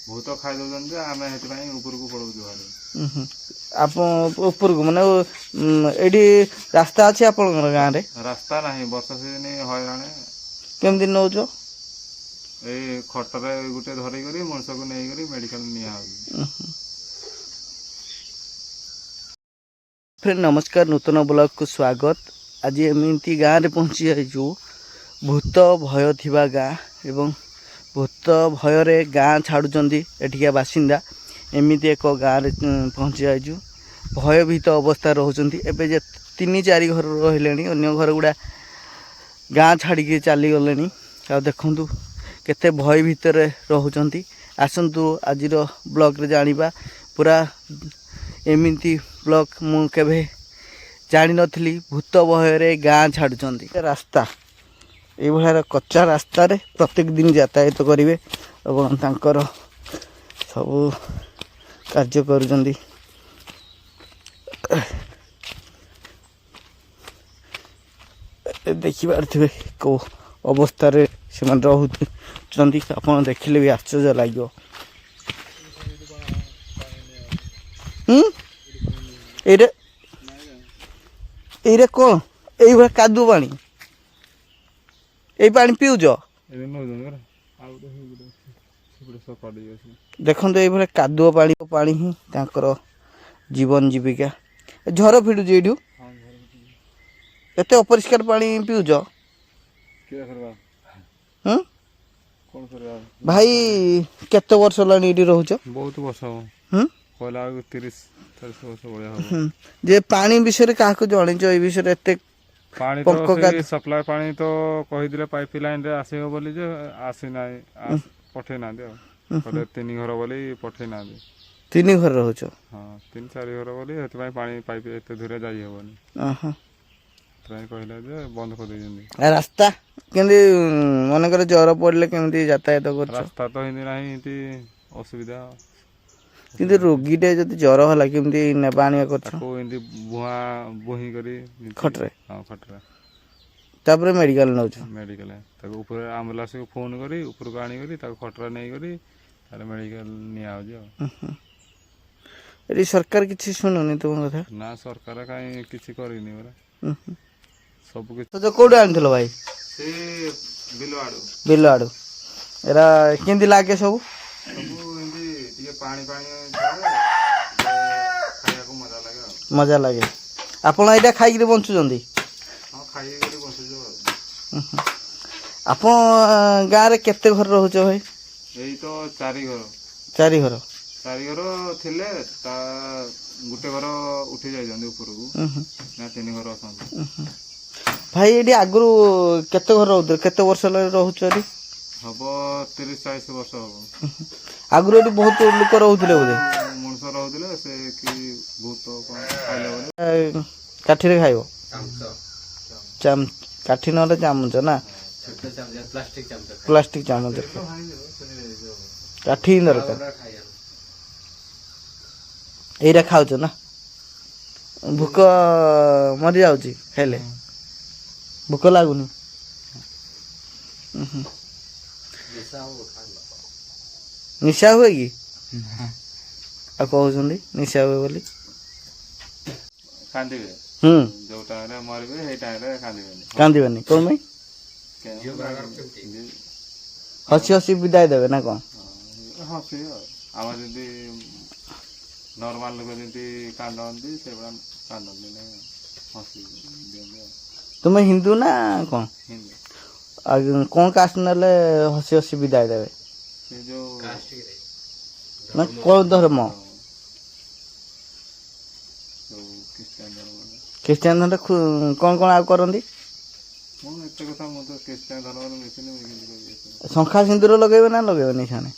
भूत खाई दौरान आम से उपरको पड़ाऊँ आप उपरको माने एडी रास्ता अच्छे आप गाँव में रास्ता ना वर्षा सीजन हईराण केमती नौच ए खटरे गोटे धरिक मनुष्य को नहीं मेडिकल निया फ्रेंड नमस्कार नूतन ब्लॉग को स्वागत। आज एमती गाँव में पहुँची जाइजु भूत भय थिबा गाँ एवं भूत भय गाँ छाड़ुंट एठिका बासिंदा एमती एक गाँव में पहुँची जाइजु भयभीत अवस्था रोचंती एबे जे 3-4 घर रहिले अन्य घर गुड़ा गाँ छाड़ी चली गले आ देखु केते भय भितर रोचंती। आसतु आज ब्लॉग रे जानिबा पूरा एमती ब्लॉग मु केबे जानी नथली भूत भय गाँ छाड़ुंट रास्ता ये भाया कच्चा रास्ता रे प्रत्येक दिन यातायात करेंगे और तांकर सब कार्य करुँच देखिपे कौ अवस्था रे से रोचंती आप देखिले भी आश्चर्य लगे। ये कौन ये कादु पानी ये पानी पीउज देखो ये कादुआ पानी पानी ही तांकर जीवन जीविका झर फिटुच ये एत अपरिष्कार पानी पीउज भाई केते वर्ष लानी ये रोच बहुत वर्ष कहला 30-40 वर्ष भाया जे पानी विषय क्या जन विषय एत पानी तो सप्लाई पानी तो कहीदे पाइप लाइन रे आसो बोली जे आसी ना पठे ना 3 घर बोली पठे ना 3 घर रोच हाँ 3-4 घर बोली पानी पाइप एत दूर जाई हेबनी कहला जे बंद कर देजंदी रास्ता केंदी मनकर ज्वर पड़ले केमती यातायात कर रास्ता तो हिंदी नाही हिंदी असुविधा किंतु रोगीटे जब ज्वर होला केमती नेबा आनिया करछ को हिंदी बुहा बोही करी खटरे हां खटरे तापर मेडिकल नौछ मेडिकल ताको ऊपर एम्बुलेंस को फोन करी ऊपर को आनी करी ताको खटरा नहीं करी ताले मेडिकल निया हो जो एरी सरकार किछि सुनुनी तुम कथा ना सरकार काई किछि करिनी बरा सब किछि तो कोड आनथलो भाई से बिलो आडू एरा केंदी लागे सब हिंदी ये पानी पानी खाया को मजा लगे मजा लगे आपण एटा खाई के बंचु जंदी हां खाई के बंचु जो आपण गाँ रे केते घर रहउछ भाई एई तो 4 घर 4 घर थिले ता गुटे घर उठी जाय जंदी ऊपर को ना 3 घर असन भाई एडी आगु केते घर रहउछ केते वर्ष ल रहउछ रे हबो 30-40 वर्ष हबो आगु एडी बहुत लोक रहउथिले बोले मनुष्य रहउथिले से कि भूत खाइले बोले काठी रे खाइबो चाम काठी न चामच ना छोटा चामच प्लास्टिक चामच काठी दरकार एरा खाउछ ना भूख मरी जाउची खाइले भूख लागुनी निशा हुए कि आ कहउछंदी निशा हुए बोली कांदिबे जो टाइम रे मरबे हे टाइम रे कांदिबेनी कोन भाई हसी हसी विदाय देबे ना कोन हसी आमा जदी नॉर्मल लोग जदी कांदंदी सेबा कांदंदी नै हसी देबे तुम हिंदू ना कोन हिंदू कौन कास्ट नले हसी हसी विदाय देवे से जो कास्ट ना कौन धर्म जो क्रिश्चियन धर्म कौन कौन आ करंदी मो एते कथा मो तो क्रिश्चियन धर्म रे मिसिले शंखा सिंदूर लगेबे ना लगेबे नि छाने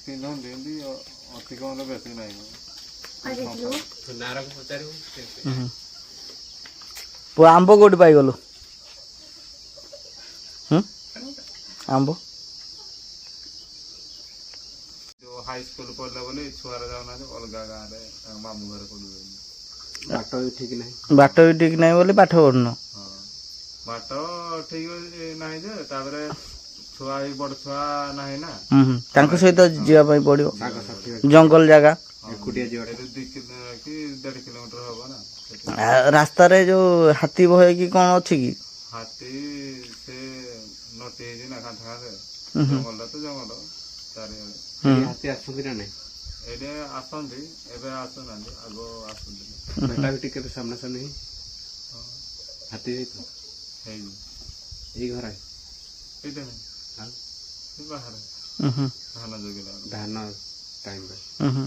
पिंधन देंदी अति कम रे बेसी नाही नारक पचारू पो आंबो कोड पाई गलो आंबो जो हाई स्कूल पढ़ला बोले छुआरा जाउना अलगा गाँ रे मामू घर को बाटो भी ठीक नहीं बोले पाठ पढ़न बाटो ठीक नहीं जे ताबरे छुआ ही बड़ छुआ नहीं ना तांको सहित जीवा पई पड़ियो ଜଙ୍ଗଲ ଜାଗା ଏକୁଟିଆ ଯିବାଟା 2 କି 1.5 କିଲୋମିଟର ହବ ନା ସେଠି। ରାସ୍ତାରେ ଯୋଉ ହାତୀ ଭୟ କି କଣ ଅଛି କି? ହାତୀ ସେ ନଟି ହେଇଛି ନା କାନ୍ଥ କାନ୍ଥରେ, ହୁଁ ହୁଁ। ଜଙ୍ଗଲଟା ତ ଜଙ୍ଗଲ ଚାରିଆଡେ। ହୁଁ। ହାତୀ ଆସନ୍ତି ନା ନାଇଁ? ଏଇଠି ଆସନ୍ତି, ଏବେ ଆସୁନାହାନ୍ତି, ଆଗ ଆସୁଥିଲେ। ଭେଟା ଭେଟି କେବେ ସାମ୍ନାସାମ୍ନି ହେଇ ହଁ ହାତୀ ହେଇଥିବ ହେଇନି, ଏଇ ଘର ଏଇଟା ନାହିଁ, ଆଉ ସେ ବାହାରେ ହୁଁ ହୁଁ ଧାନ ଜଗିଲା ଧାନ ଟାଇମରେ ହୁଁ ହୁଁ।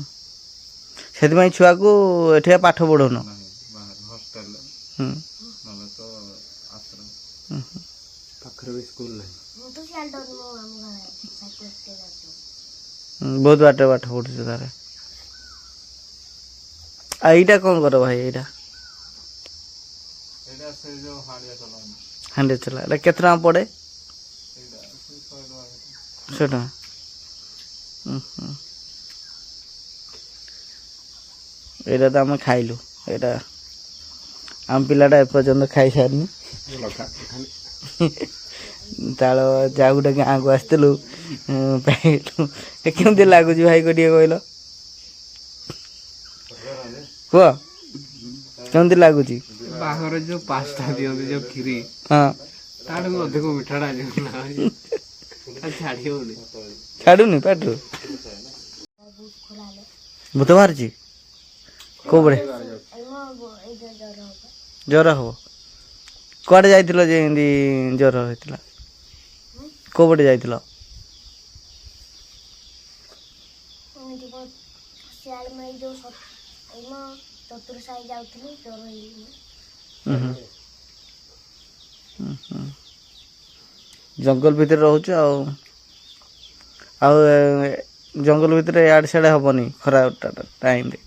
ସେଥିପାଇଁ ଛୁଆକୁ ଏଠିକା ପାଠ ପଢ଼ଉନ? ନାହିଁ, ବାହାରେ ହଷ୍ଟେଲରେ, ହୁଁ ନହେଲେ ତ ଆଶ୍ରମ। ହୁଁ ହୁଁ। ପାଖରେ ବି ସ୍କୁଲ ନାହିଁ। ବହୁତ ବାଟ ପଢୁଛ ତାର। ଆଉ ଏଇଟା କଣ କର ଭାଇ? ଏଇଟା ଏଇଟା ସେ ଯୋଉ ହାଣ୍ଡିଆ ଚଲାନ୍ତି, ହାଣ୍ଡି ଚଲା। ଏଇଟା କେତେ ଟଙ୍କା ପଡ଼େ? ଏଇଟା ସେ 100 ଟଙ୍କା। 100 ଟଙ୍କା। ହୁଁ ହୁଁ। ଏଇଟା ତ ଆମେ ଖାଇଲୁ। ଏଇଟା ଆମ ପିଲାଟା ଏପର୍ଯ୍ୟନ୍ତ ଖାଇସାରିନି। ତାଳ ଯାଉ ଗୋଟେ ଗାଁକୁ ଆସିଥିଲୁ ପାଇଲୁ। କେମିତି ଲାଗୁଛି ଭାଇ ଟିକେ କହିଲ? କୁହ କେମିତି ଲାଗୁଛି? ବାହାଘର ଯୋଉ ପାସ୍ତା ଦିଅନ୍ତି ଯୋଉ କ୍ଷୀରି, ହଁ ତାଠୁ ଅଧିକ ମିଠାଟା ଛାଡି ହଉନି। ଛାଡୁନି ପାଟିରୁ? ଭୂତ ବାହାରିଛି? କୋଉବେଳେ ଜ୍ୱର ହବ? କୁଆଡେ ଯାଇଥିଲ ଯେ ଏମିତି ଜ୍ୱର ହେଇଥିଲା? କୋଉ ପଟେ ଯାଇଥିଲ? ଜଙ୍ଗଲ ଭିତରେ ରହୁଛୁ ଆଉ ଜଙ୍ଗଲ ଭିତରେ ଇଆଡେ ସିଆଡେ ହବନି ଖରା ଟାଇମରେ?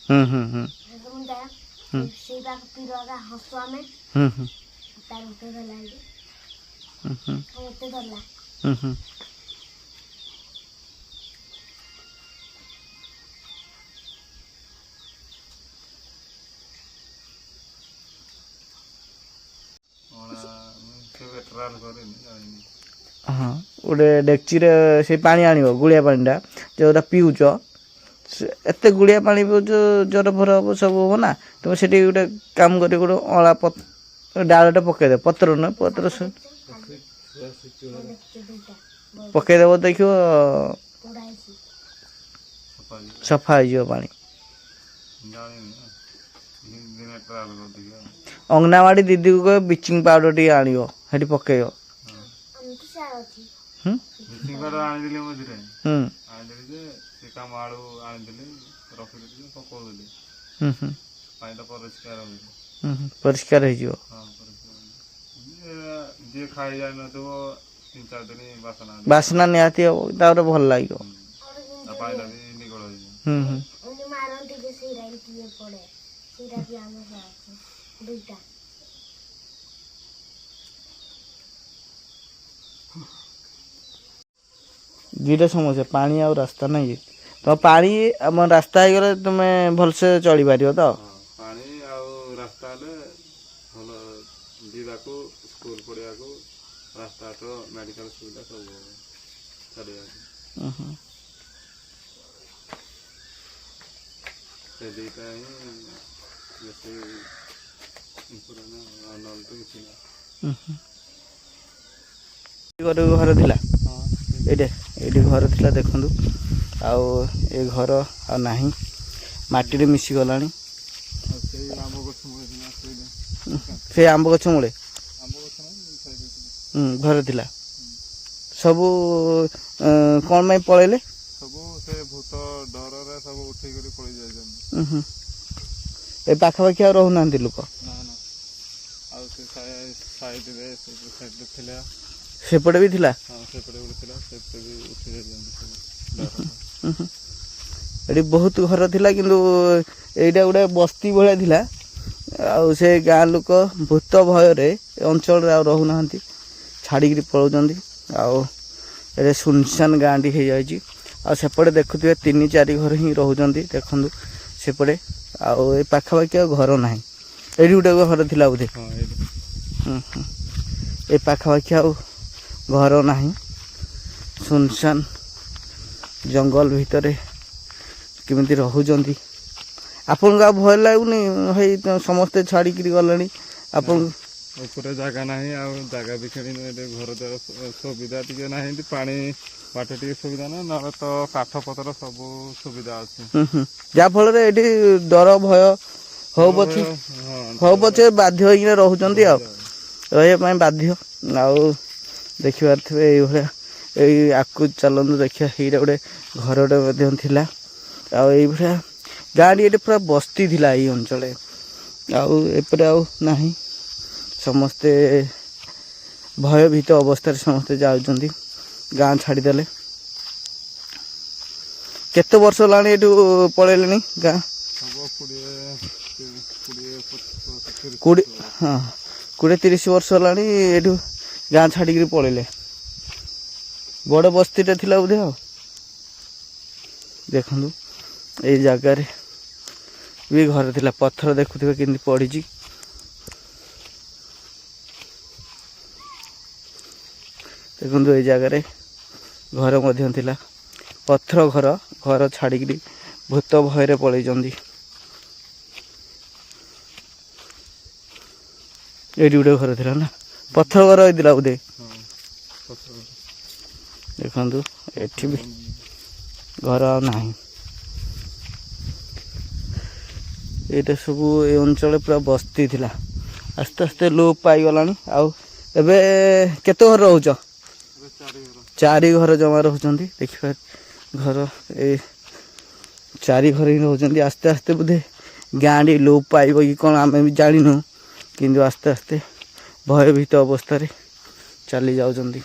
ହୁଁ ହୁଁ ହୁଁ ହୁଁ ହୁଁ। ହଁ ଗୋଟେ ଡେକ୍ଚିରେ ସେ ପାଣି ଆଣିବ, ଗୁଳିଆ ପାଣିଟା ଯେଉଁଟା ପିଉଛ, ଏତେ ଗୁଳିଆ ପାଣି ପିଉଛ ଜ୍ୱର ଫର ହବ ସବୁ ହବ ନା। ତୁମେ ସେଠି ଗୋଟେ କାମ କରି ଗୋଟେ ଅଁଳା ଡାଳଟେ ପକେଇଦେବ, ପତ୍ର ନୁହେଁ ପତ୍ର ପକେଇଦେବ, ଦେଖିବ ସଫା ହେଇଯିବ ପାଣି। ଅଙ୍ଗନାବାଡ଼ି ଦିଦିକୁ କହିବ ବ୍ଲିଚିଂ ପାଉଡ଼ର ଟିକେ ଆଣିବ, ସେଠି ପକେଇବ। ବ୍ଲିଚିଂ ପାଉଡ଼ର ଆଣିଥିଲି ମଝିରେ, ଆଣିଥିଲି ଯେ ସେ କାମ ଆଳୁ ଆଣିଥିଲି, ରଖିଦେଲି, ପକଉଥିଲି, ପାଣିଟା ପରିଷ୍କାର ହଉଛି। ପରିଷ୍କାର ହେଇଯିବ। ହଁ ପରିଷ୍କାର, ଯିଏ ଖାଇ ଯାଇନଥିବ 3-4 ଦିନ ବାସ୍ନା ନିହାତି ହବ, ତାପରେ ଭଲ ଲାଗିବ। ପାଣିଟା ବି ନିଗଳ ହେଇଯିବ। ଦୁଇଟା ସମସ୍ୟା, ପାଣି ଆଉ ରାସ୍ତା ନାହିଁ। ତ ପାଣି ଆମ ରାସ୍ତା ହେଇଗଲେ ତୁମେ ଭଲସେ ଚଳିପାରିବ ତ? ପାଣି ଆଉ ରାସ୍ତା ହେଲେ ଭଲ, ଯିବାକୁ ସ୍କୁଲ ପଢ଼ିବାକୁ, ରାସ୍ତାଘାଟ, ମେଡ଼ିକାଲ ସୁବିଧା ସବୁ ଚାଲିବାକୁ। ସେ ଦୁଇଟା ହିଁ ବେଶୀ ଇମ୍ପୋର୍ଟାଣ୍ଟ, ନହେଲେ ତ କିଛି ନାହିଁ। ଘର ଥିଲା ଏଇଠି ଘର ଥିଲା, ଦେଖନ୍ତୁ। ଆଉ ଏ ଘର ଆଉ ନାହିଁ, ମାଟିରେ ମିଶିଗଲାଣି। ସେ ଆମ୍ବ ଗଛ ମୂଳେ ଘର ଥିଲା। ସବୁ କ'ଣ ପାଇଁ ପଳେଇଲେ? ସବୁ ସେ ଭୂତ ଡରରେ ସବୁ ଉଠିକରି ପଳେଇ ଯାଇଛନ୍ତି। ଏ ପାଖାପାଖି ଆଉ ରହୁନାହାନ୍ତି ଲୋକ? ନା ନା, ଆଉ ସେ ସାଇଡରେ ଥିଲା, ସେପଟେ ବି ଥିଲା? ହଁ ସେପଟେ ଗୋଟେ ଥିଲା, ସେପଟେ ବି ଉଠି ଯାଇଛନ୍ତି ସବୁ। ଏଠି ବହୁତ ଘର ଥିଲା, କିନ୍ତୁ ଏଇଟା ଗୋଟେ ବସ୍ତି ଭଳିଆ ଥିଲା। ଆଉ ସେ ଗାଁ ଲୋକ ଭୂତ ଭୟରେ ଏ ଅଞ୍ଚଳରେ ଆଉ ରହୁନାହାନ୍ତି, ଛାଡ଼ିକିରି ପଳାଉଛନ୍ତି। ଆଉ ଏଠି ସୁନସାନ ଗାଁଟି ହେଇଯାଇଛି। ଆଉ ସେପଟେ ଦେଖୁଥିବେ 3-4 ଘର ହିଁ ରହୁଛନ୍ତି, ଦେଖନ୍ତୁ ସେପଟେ। ଆଉ ଏ ପାଖାପାଖି ଆଉ ଘର ନାହିଁ। ଏଇଠି ଗୋଟେ ଘର ଥିଲା ବୋଧେ? ଏ ପାଖାପାଖି ଆଉ ଘର ନାହିଁ। ସୁନସାନ ଜଙ୍ଗଲ ଭିତରେ କେମିତି ରହୁଛନ୍ତି। ଆପଣଙ୍କୁ ଆଉ ଭୟ ଲାଗୁନି ଭାଇ ସମସ୍ତେ ଛାଡ଼ିକିରି ଗଲେଣି ଆପଣ? ଉପରେ ଜାଗା ନାହିଁ, ଆଉ ଜାଗା ବି ଖେଳି ଏଠି ଘର ଦ୍ୱାର ସୁବିଧା ଟିକେ ନାହିଁ, ଏମିତି ପାଣି ବାଟ ଟିକେ ସୁବିଧା ନାହିଁ, ନହେଲେ ତ କାଠ ପତ୍ର ସବୁ ସୁବିଧା ଅଛି। ଯାହାଫଳରେ ଏଠି ଡର ଭୟ ହଉ ପଛେ ବାଧ୍ୟ ହେଇକିନା ରହୁଛନ୍ତି ଆଉ ରହିବା ପାଇଁ ବାଧ୍ୟ। ଆଉ ଦେଖିପାରୁଥିବେ ଏଇଭଳିଆ ଏଇ ଆଗକୁ ଚାଲନ୍ତୁ ଦେଖିବା, ଏଇଟା ଗୋଟେ ଘରଟେ ମଧ୍ୟ ଥିଲା। ଆଉ ଏଇଭଳିଆ ଗାଁଟି ଏଠି ପୁରା ବସ୍ତି ଥିଲା ଏଇ ଅଞ୍ଚଳରେ, ଆଉ ଏପଟେ ଆଉ ନାହିଁ। ସମସ୍ତେ ଭୟଭୀତ ଅବସ୍ଥାରେ ସମସ୍ତେ ଯାଉଛନ୍ତି, ଗାଁ ଛାଡ଼ିଦେଲେ। କେତେ ବର୍ଷ ହେଲାଣି ଏଠୁ ପଳେଇଲେଣି ଗାଁ? ହବ 20-30 ବର୍ଷ ହେଲାଣି ଏଠୁ ଗାଁ ଛାଡ଼ିକିରି ପଳେଇଲେ। ବଡ଼ ବସ୍ତିଟା ଥିଲା ବୋଧେ। ଆଉ ଦେଖନ୍ତୁ ଏଇ ଜାଗାରେ ବି ଘର ଥିଲା, ପଥର ଦେଖୁଥିବେ କେମିତି ପଡ଼ିଛି। ଦେଖନ୍ତୁ ଏଇ ଜାଗାରେ ଘର ମଧ୍ୟ ଥିଲା, ପଥର ଘର ଛାଡ଼ିକିରି ଭୂତ ଭୟରେ ପଳେଇଛନ୍ତି। ଏଇଠି ଗୋଟେ ଘର ଥିଲା ନା, ପଥର ଘର ହେଇଥିଲା ବୋଧେ। ଦେଖନ୍ତୁ ଏଠି ବି ଘର ଆଉ ନାହିଁ। ଏଇଟା ସବୁ ଏ ଅଞ୍ଚଳ ପୁରା ବସ୍ତି ଥିଲା, ଆସ୍ତେ ଆସ୍ତେ ଲୋପ ପାଇଗଲାଣି। ଆଉ ଏବେ କେତେ ଘର ରହୁଛ? 4 ଘର ଜମା ରହୁଛନ୍ତି। ଦେଖିବା ଘର ଏ 4 ଘର ହିଁ ରହୁଛନ୍ତି। ଆସ୍ତେ ଆସ୍ତେ ବୋଧେ ଗାଁଟି ଲୋପ ପାଇବ କି କ'ଣ ଆମେ ବି ଜାଣିନୁ, କିନ୍ତୁ ଆସ୍ତେ ଆସ୍ତେ ଭୟଭୀତ ଅବସ୍ଥାରେ ଚାଲି ଯାଉଛନ୍ତି।